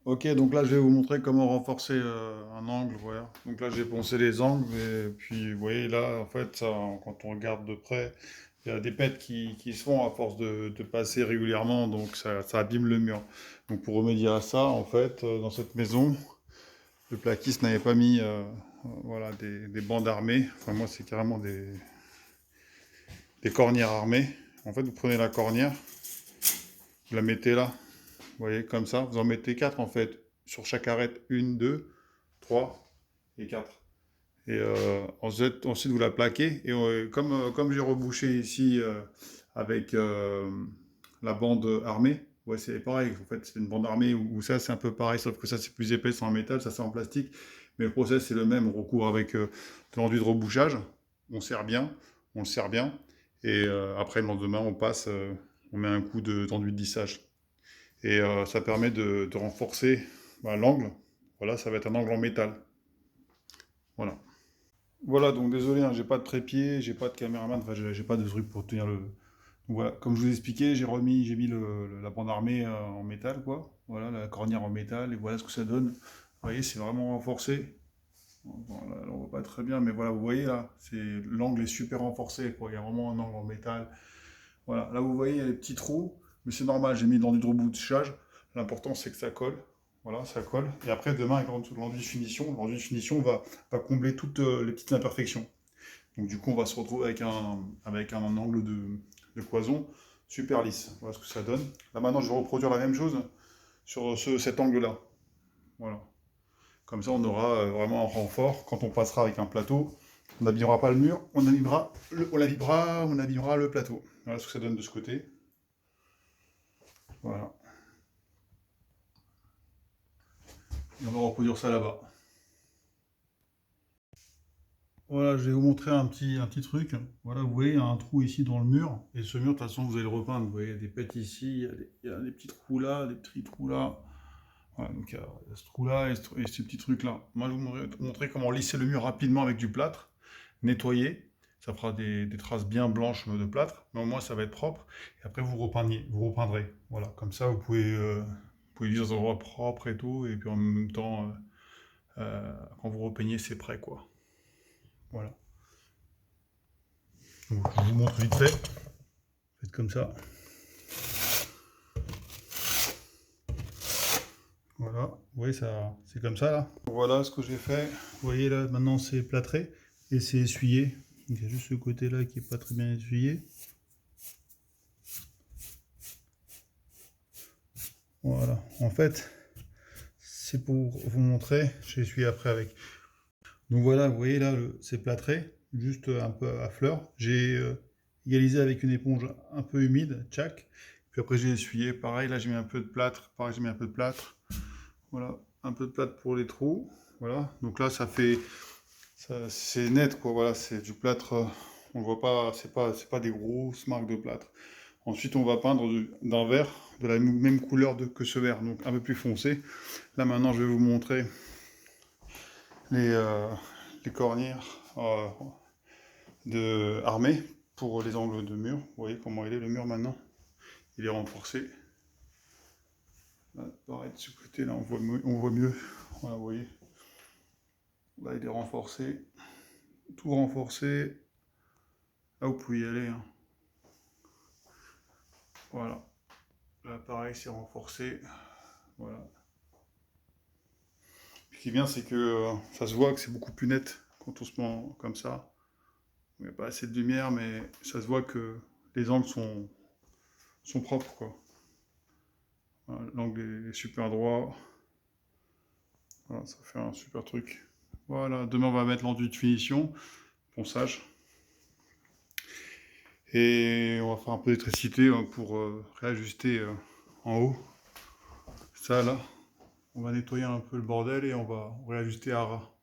Ok, donc là je vais vous montrer comment renforcer un angle, voilà. Donc là j'ai poncé les angles et puis vous voyez là en fait quand on regarde de près, il y a des pètes qui se font à force de passer régulièrement, donc ça abîme le mur. Donc pour remédier à ça, en fait, dans cette maison, le plaquiste n'avait pas mis voilà, des bandes armées. Enfin moi c'est carrément des cornières armées. En fait vous prenez la cornière, vous la mettez là, vous voyez, comme ça. Vous en mettez 4 en fait. Sur chaque arête, une, 2, 3 et 4. Et ensuite, vous la plaquez. Et comme j'ai rebouché ici avec la bande armée, ouais, c'est pareil. En fait, c'est une bande armée où ça, c'est un peu pareil, sauf que ça, c'est plus épais, c'est en métal, ça, c'est en plastique. Mais le process, c'est le même. On recourt avec de l'enduit de rebouchage. On serre bien. On le serre bien. Et après, le lendemain, on met un coup d'enduit de lissage. Et ça permet de renforcer l'angle. Voilà, ça va être un angle en métal. Voilà. Voilà, donc désolé, hein, j'ai pas de trépied, j'ai pas de caméraman, enfin j'ai pas de truc pour tenir le. Donc, voilà, comme je vous ai expliqué, j'ai mis la bande armée en métal, quoi. Voilà, la cornière en métal, et voilà ce que ça donne. Vous voyez, c'est vraiment renforcé. Voilà, là, on voit pas très bien, mais voilà, vous voyez là, l'angle est super renforcé, quoi. Il y a vraiment un angle en métal. Voilà, là vous voyez, il y a des petits trous, mais c'est normal, j'ai mis dans du rebouchage. L'important c'est que ça colle. Voilà, ça colle. Et après, demain, avec l'enduit de finition va combler toutes les petites imperfections. Donc du coup, on va se retrouver avec un angle de cloison super lisse. Voilà ce que ça donne. Là maintenant, je vais reproduire la même chose sur cet angle-là. Voilà. Comme ça, on aura vraiment un renfort. Quand on passera avec un plateau, on n'abîmera pas le mur, on abîmera le plateau. Voilà ce que ça donne de ce côté. Voilà. Et on va reproduire ça là-bas. Voilà, je vais vous montrer un petit truc. Voilà, vous voyez, il y a un trou ici dans le mur. Et ce mur, de toute façon, vous allez le repeindre. Vous voyez, il y a des pètes ici, il y a des petits trous là, des petits trous là. Voilà, donc il y a ce trou-là et ces petits trucs-là. Moi, je vais vous montrer comment lisser le mur rapidement avec du plâtre, nettoyer. Ça fera des traces bien blanches de plâtre, mais au moins ça va être propre. Et après, vous repeindrez. Voilà, comme ça, vous pouvez vivre dans un endroit propre et tout. Et puis en même temps, quand vous repeignez, c'est prêt, quoi. Voilà. Donc, je vous montre vite fait. Faites comme ça. Voilà, vous voyez, ça, c'est comme ça là. Voilà ce que j'ai fait. Vous voyez là, maintenant c'est plâtré et c'est essuyé. Donc, il y a juste ce côté là qui est pas très bien essuyé. Voilà, en fait, c'est pour vous montrer. J'ai essuyé après avec. Donc voilà, vous voyez là, c'est plâtré, juste un peu à fleur. J'ai égalisé avec une éponge un peu humide, tchac. Puis après j'ai essuyé, pareil, là j'ai mis un peu de plâtre, pareil j'ai mis un peu de plâtre. Voilà, un peu de plâtre pour les trous. Voilà, donc là ça fait, c'est net quoi. Voilà, c'est du plâtre. On le voit pas, c'est pas des grosses marques de plâtre. Ensuite, on va peindre d'un vert de la même couleur que ce vert, donc un peu plus foncé. Là maintenant, je vais vous montrer les, euh, les cornières armées pour les angles de mur. Vous voyez comment il est le mur maintenant. Il est renforcé. Là, pareil de ce côté, là on voit mieux. Voilà, vous voyez. Là, il est renforcé. Tout renforcé. Là, vous pouvez y aller. Hein. Voilà. Là, pareil, c'est renforcé. Voilà. Ce qui est bien, c'est que ça se voit que c'est beaucoup plus net quand on se met comme ça. Il n'y a pas assez de lumière, mais ça se voit que les angles sont propres, quoi. Voilà, l'angle est super droit. Voilà, ça fait un super truc. Voilà, demain on va mettre l'enduit de finition, ponçage. Et on va faire un peu d'électricité pour réajuster en haut. Ça là, on va nettoyer un peu le bordel et on va réajuster à ras.